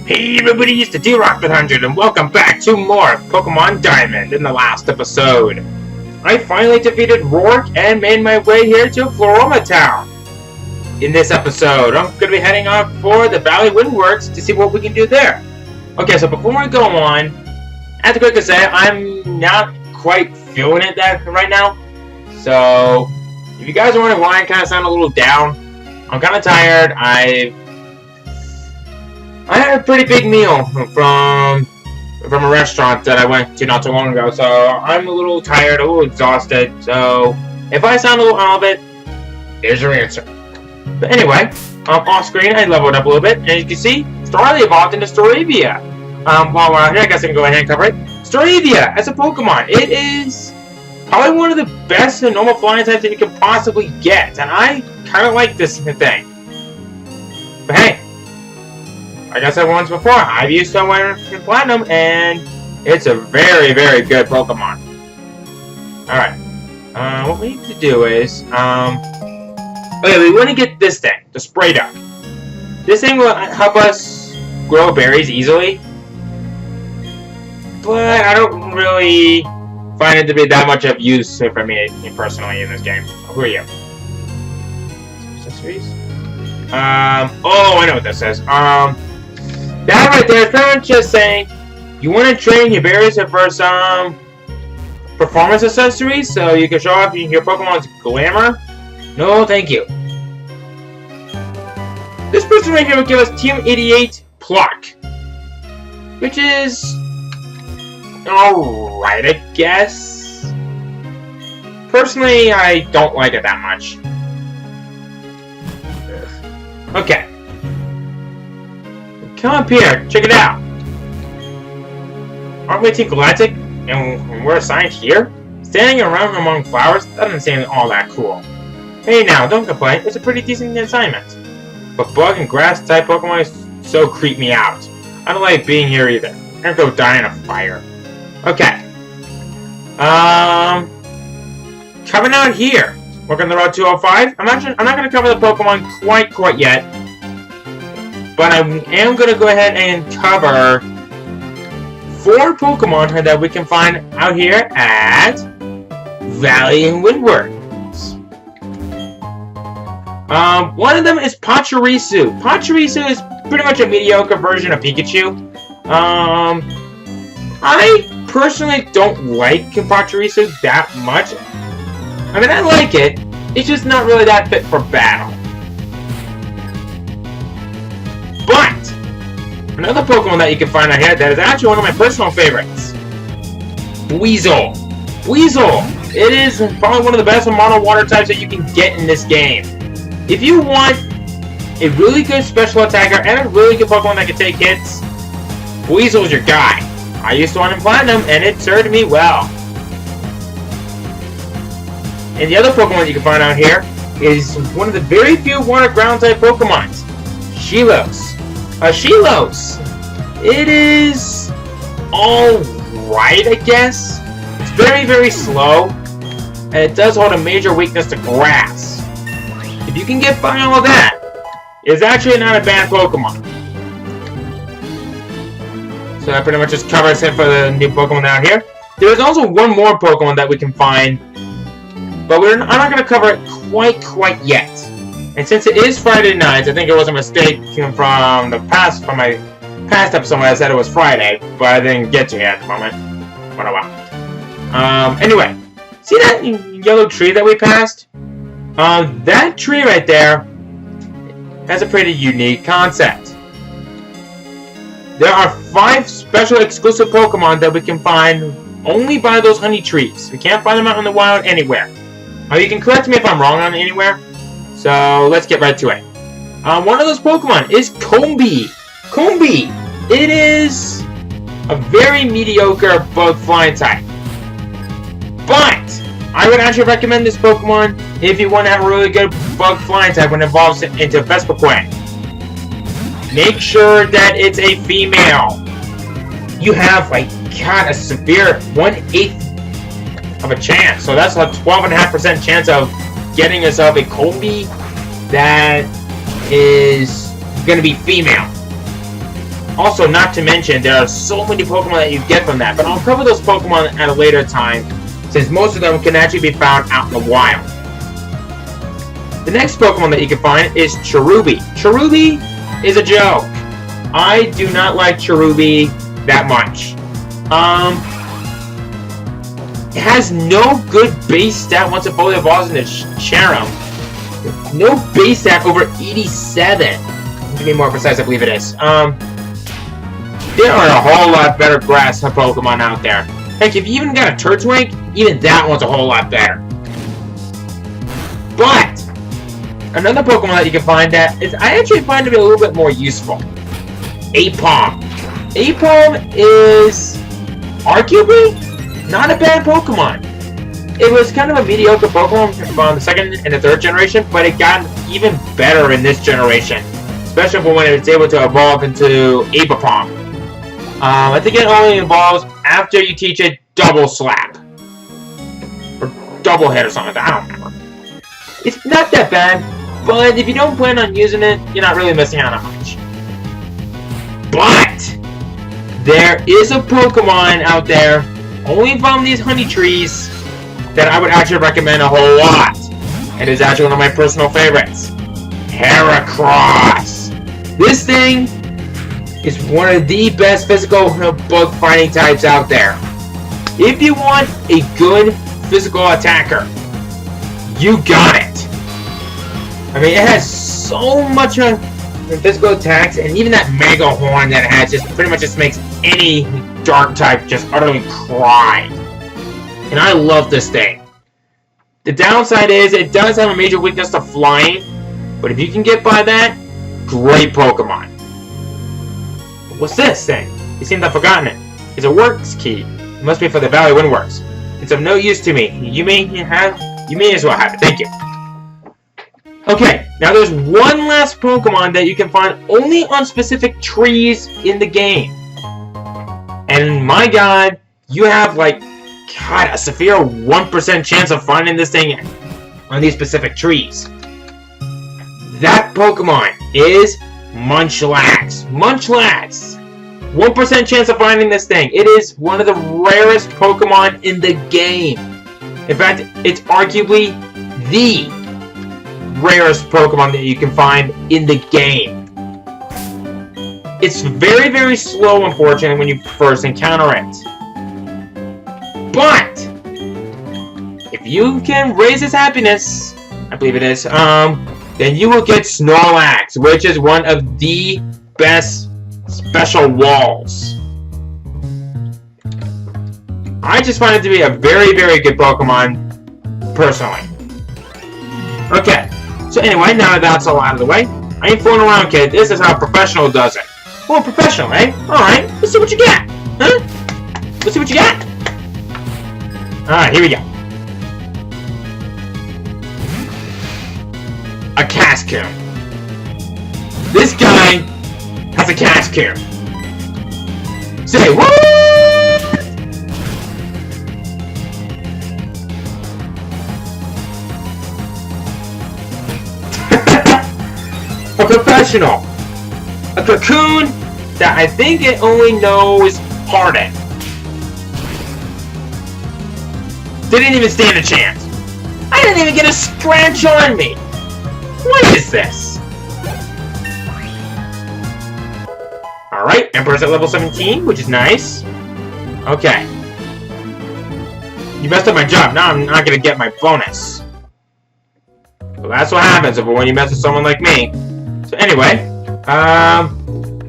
Hey everybody, it's the D-Rock100 and welcome back to more Pokemon Diamond. In the last episode, I finally defeated Rourke and made my way here to Floroma Town. In this episode, I'm going to be heading off for the Valley Windworks to see what we can do there. Okay, so before I go on, I have to quickly say I'm not quite feeling it right now. So, if you guys are wondering why I kind of sound a little down, I'm kind of tired. I had a pretty big meal from a restaurant that I went to not too long ago, so I'm a little tired, a little exhausted. So if I sound a little off it, there's your answer. But anyway, off screen I leveled up a little bit, and as you can see, Starly evolved into Staravia. While we're out here, I guess I can go ahead and cover it. Staravia as a Pokemon, it is probably one of the best normal flying types that you can possibly get, and I kind of like this thing. But hey, like I said once before, I've used Sunwire in Platinum, and it's a very, very good Pokemon. Alright. What we need to do is, okay, we want to get this thing, the Spray Duck. This thing will help us grow berries easily, but I don't really find it to be that much of use for me personally in this game. Who are you? Accessories? Oh, I know what this says. That right there is pretty much just saying you want to train your berries for some performance accessories so you can show off your Pokemon's glamour. No, thank you. This person right here will give us Team 88 Pluck, which is alright, I guess. Personally, I don't like it that much. Okay. Come up here, check it out. Aren't we Team Galactic, and we're assigned here? Standing around among flowers doesn't seem all that cool. Hey now, don't complain, it's a pretty decent assignment. But bug and grass type Pokemon so creep me out. I don't like being here either. I'm gonna go die in a fire. Okay. Coming out here. Working the Route 205. I'm not gonna cover the Pokemon quite yet. But I am going to go ahead and cover 4 Pokemon that we can find out here at Valley Windworks. One of them is Pachirisu. Pachirisu is pretty much a mediocre version of Pikachu. I personally don't like Pachirisu that much. I mean, I like it. It's just not really that fit for battle. But another Pokemon that you can find out here that is actually one of my personal favorites. Weasel. Weasel. It is probably one of the best mono water types that you can get in this game. If you want a really good special attacker and a really good Pokemon that can take hits, Weasel is your guy. I used to want him Platinum and it served me well. And the other Pokemon you can find out here is one of the very few water ground type Pokemons. Shilos. Shilos! It is alright, I guess. It's very, very slow, and it does hold a major weakness to grass. If you can get by all of that, it's actually not a bad Pokemon. So that pretty much just covers it for the new Pokemon down here. There's also one more Pokemon that we can find, but I'm not going to cover it quite yet. And since it is Friday night, I think it was a mistake from my past episode when I said it was Friday, but I didn't get to it at the moment. What a while. Anyway, see that yellow tree that we passed? That tree right there has a pretty unique concept. There are 5 special exclusive Pokemon that we can find only by those honey trees. We can't find them out in the wild anywhere. You can correct me if I'm wrong on anywhere. So, let's get right to it. One of those Pokemon is Combi. Combi! It is a very mediocre bug flying type. But, I would actually recommend this Pokemon if you want to have a really good bug flying type when it evolves into Vespiquen. Make sure that it's a female. You have, a severe 1/8 of a chance. So that's a 12.5% chance of getting yourself a Combi that is going to be female. Also, not to mention, there are so many Pokemon that you get from that. But I'll cover those Pokemon at a later time, since most of them can actually be found out in the wild. The next Pokemon that you can find is Cherubi. Cherubi is a joke. I do not like Cherubi that much. It has no good base stat once it fully evolves into Cherum. No base stat over 87. To be more precise, I believe it is. There are a whole lot better grass Pokemon out there. Heck, if you even got a Turtwig, even that one's a whole lot better. But another Pokemon that you can find that is, I actually find to be a little bit more useful. Apom. Apom is arguably not a bad Pokemon. It was kind of a mediocre Pokemon from the second and the third generation, but it got even better in this generation. Especially for when it was able to evolve into Apom. I think it only evolves after you teach it Double Slap. Or Double Hit or something like that, I don't remember. It's not that bad, but if you don't plan on using it, you're not really missing out on much. But there is a Pokemon out there, only from these honey trees, that I would actually recommend a whole lot. It is actually one of my personal favorites. Heracross. This thing is one of the best physical bug fighting types out there. If you want a good physical attacker, you got it. I mean, it has so much physical attacks, and even that Mega Horn that it has just pretty much just makes any dark type just utterly cry. And I love this thing. The downside is it does have a major weakness to flying, but if you can get by that, great Pokemon. What's this thing? You seem to have forgotten it. It's a works key. It must be for the Valley Windworks. It's of no use to me. You may as well have it. Thank you. Okay, now there's one last Pokemon that you can find only on specific trees in the game. And my god, you have like, god, a severe 1% chance of finding this thing on these specific trees. That Pokemon is Munchlax. Munchlax! 1% chance of finding this thing. It is one of the rarest Pokemon in the game. In fact, it's arguably the rarest Pokemon that you can find in the game. It's very, very slow, unfortunately, when you first encounter it. But if you can raise its happiness, I believe it is, then you will get Snorlax, which is one of the best special walls. I just find it to be a very, very good Pokemon, personally. Okay, so anyway, now that that's all out of the way, I ain't fooling around, kid. This is how a professional does it. Oh, professional, eh? Alright, let's see what you got. Huh? Let's see what you got. Alright, here we go. A Cascoon. This guy has a Cascoon. Say what? A professional. A Cocoon that I think it only knows Harden. Didn't even stand a chance. I didn't even get a scratch on me. What is this? Alright, Emperor's at level 17, which is nice. Okay. You messed up my job. Now I'm not gonna get my bonus. Well, that's what happens when you mess with someone like me. So anyway,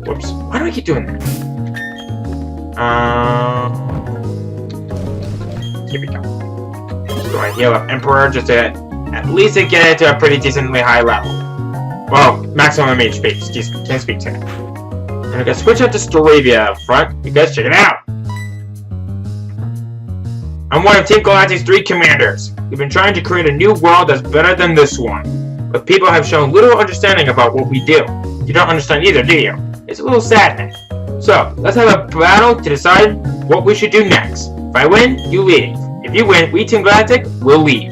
whoops. Why do I keep doing that? Here we go. Just going to heal up Emperor just to at least get it to a pretty decently high level. Well, maximum HP. Excuse me, can't speak to that. And we're gonna switch out to Staravia up front. You guys check it out. I'm one of Team Galactic's 3 commanders. We've been trying to create a new world that's better than this one. But people have shown little understanding about what we do. You don't understand either, do you? It's a little saddening. So, let's have a battle to decide what we should do next. If I win, you leave. If you win, we Team Galactic will leave.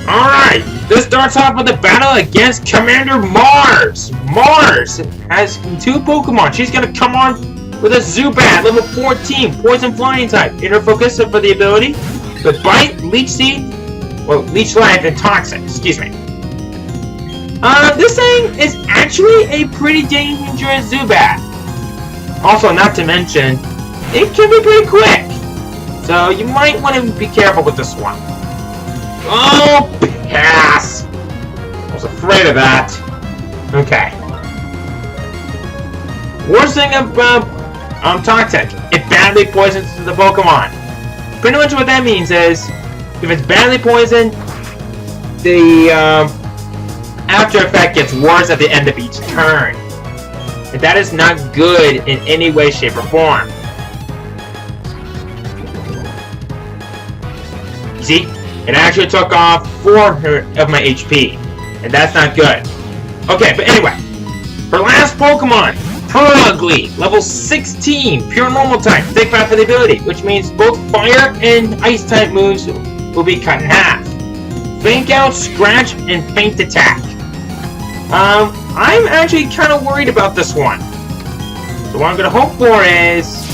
Alright, this starts off with a battle against Commander Mars. Mars has 2 Pokemon. She's gonna come on with a Zubat, level 14, Poison Flying type. Inner Focus for the ability. With Bite, Leech Seed, well, Leech Life, and Toxic, excuse me. This thing is actually a pretty dangerous Zubat. Also, not to mention, it can be pretty quick. So you might want to be careful with this one. Oh, pass! I was afraid of that. Okay. Worst thing about Toxic, it badly poisons the Pokemon. Pretty much what that means is, if it's badly poisoned, the after effect gets worse at the end of each turn. And that is not good in any way, shape, or form. See? It actually took off 4 of my HP. And that's not good. Okay, but anyway. For last Pokemon, Purugly, level 16, pure normal type, thick path for the ability, which means both fire and ice type moves will be cut in half. Fake Out, Scratch, and Faint Attack. I'm actually kind of worried about this one. So what I'm going to hope for is...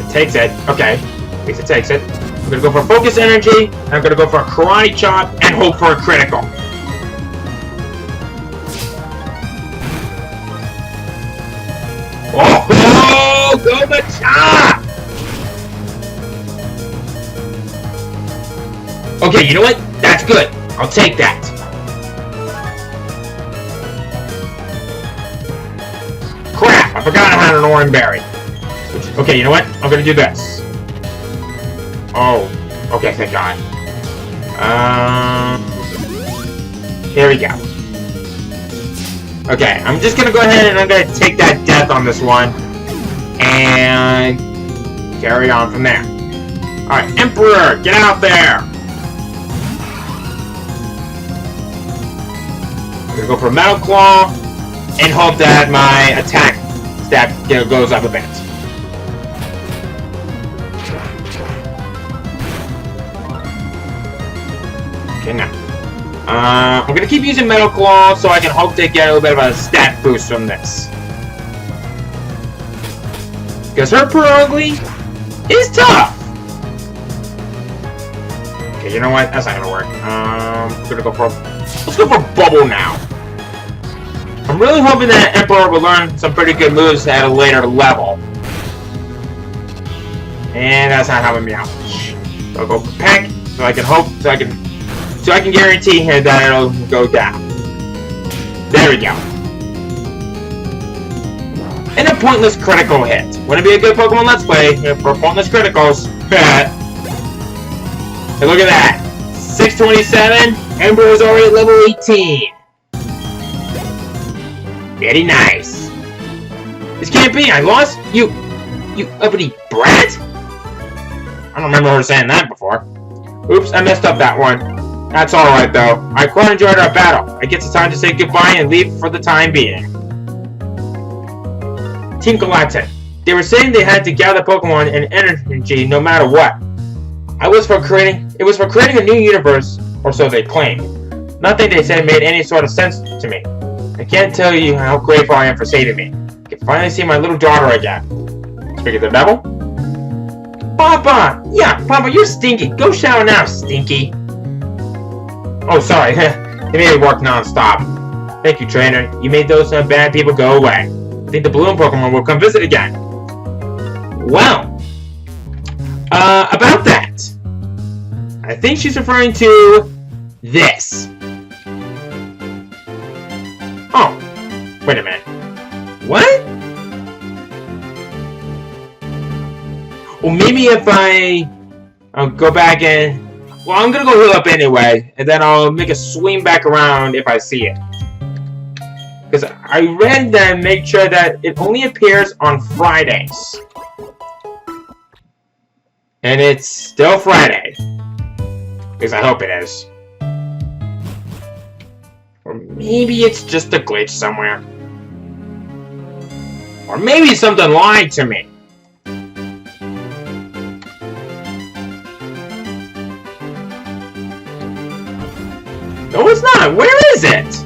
It takes it. Okay. At least it takes it. I'm going to go for Focus Energy, and I'm going to go for a Karate Chop, and hope for a critical. Oh, go the chop! Okay, you know what? That's good. I'll take that. Crap! I forgot I had an orange berry. Okay, you know what? I'm gonna do this. Oh. Okay, thank God. Here we go. Okay, I'm just gonna go ahead and I'm gonna take that death on this one. And carry on from there. Alright, Emperor, get out there! I'm gonna go for Metal Claw and hope that my attack stat goes up a bit. Okay, now. I'm gonna keep using Metal Claw so I can hope to get a little bit of a stat boost from this. Because her Purugly is tough! Okay, you know what? That's not gonna work. I'm gonna go for... Let's go for Bubble now. I'm really hoping that Emperor will learn some pretty good moves at a later level. And that's not helping me out. So I'll go for Peck, so I can hope, so I can guarantee that it'll go down. There we go. And a pointless critical hit. Wouldn't be a good Pokemon Let's Play for pointless criticals. And look at that. 627. Emperor is already at level 18. Very nice. This can't be. I lost. You uppity brat. I don't remember her saying that before. Oops, I messed up that one. That's alright though. I quite enjoyed our battle. I guess it's time to say goodbye and leave for the time being. Team Galactic. They were saying they had to gather Pokemon and energy no matter what. It was for creating a new universe, or so they claimed. Nothing they said made any sort of sense to me. I can't tell you how grateful I am for saving me. I can finally see my little daughter again. Speak of the devil? Papa! Yeah, Papa, you're stinky. Go shower now, stinky. Oh, sorry. They made it work non-stop. Thank you, trainer. You made those bad people go away. I think the balloon Pokemon will come visit again. Well, about that. I think she's referring to this. Oh, wait a minute. What? Well, maybe if I'll go back and... Well, I'm gonna go heal up anyway, and then I'll make a swing back around if I see it. Because I read that make sure that it only appears on Fridays. And it's still Friday. Because I hope it is. Or maybe it's just a glitch somewhere. Or maybe something lied to me. it's not. Where is it?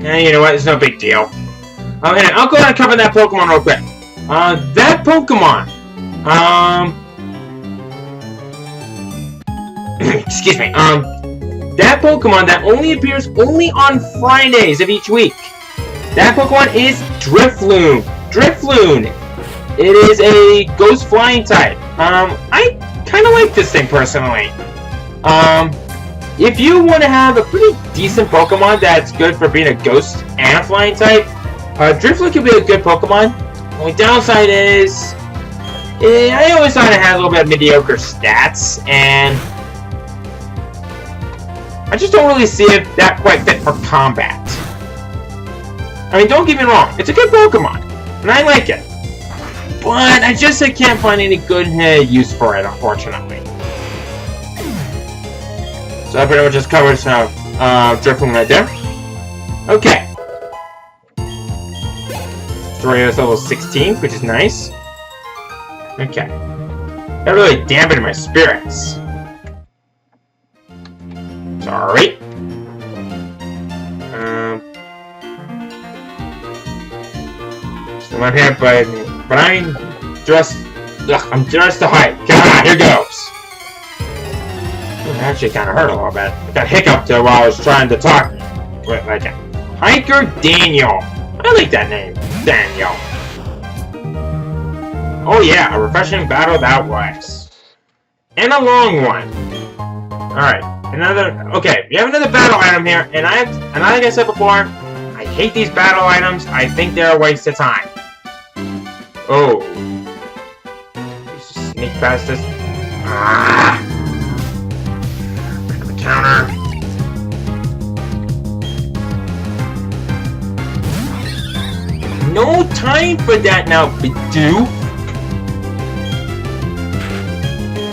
You know what? It's no big deal. Anyway, I'll go ahead and cover that Pokemon real quick. That Pokemon. Excuse me. That Pokemon that only appears on Fridays of each week. That Pokemon is Drifloon. Drifloon. It is a ghost flying type. I kind of like this thing personally. If you want to have a pretty decent Pokemon that's good for being a ghost and a flying type, Drifloon could be a good Pokemon. The only downside is, I always thought it had a little bit of mediocre stats, and I just don't really see it that quite fit for combat. I mean, don't get me wrong, it's a good Pokemon, and I like it. But I just can't find any good use for it, unfortunately. So that pretty much just covers Drifloon right there. Okay. Story is level 16, which is nice. Okay. That really dampened my spirits. Sorry. Still not here, but I'm just... Ugh, I'm just to hype. God, here goes. It actually kind of hurt a little bit. I got hiccuped while I was trying to talk. Wait, like Hiker Daniel. I like that name, Daniel. Oh yeah, a refreshing battle that was. And a long one. Alright, okay, we have another battle item here, and like I said before, I hate these battle items. I think they're a waste of time. Oh. Let's just sneak past this. Ah! Back on the counter. No time for that now, Bidoo.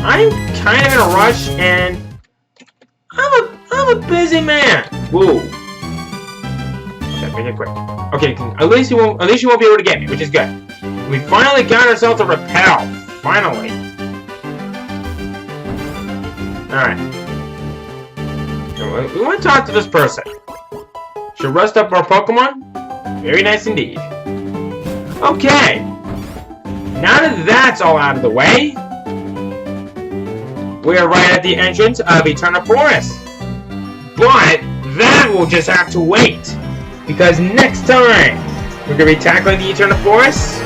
I'm kind of in a rush, and I'm a busy man. Whoa. Okay, make it quick. Okay, at least you won't be able to get me, which is good. We finally got ourselves a repel. Finally. All right. So we want to talk to this person. Should rest up our Pokemon. Very nice indeed. Okay. Now that that's all out of the way, we're right at the entrance of Eternal Forest. But that will just have to wait, because next time we're going to be tackling the Eternal Forest,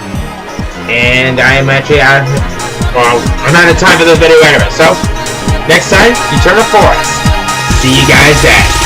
and I am actually out of time for this video anyway, so next time, Eternal Forest. See you guys then.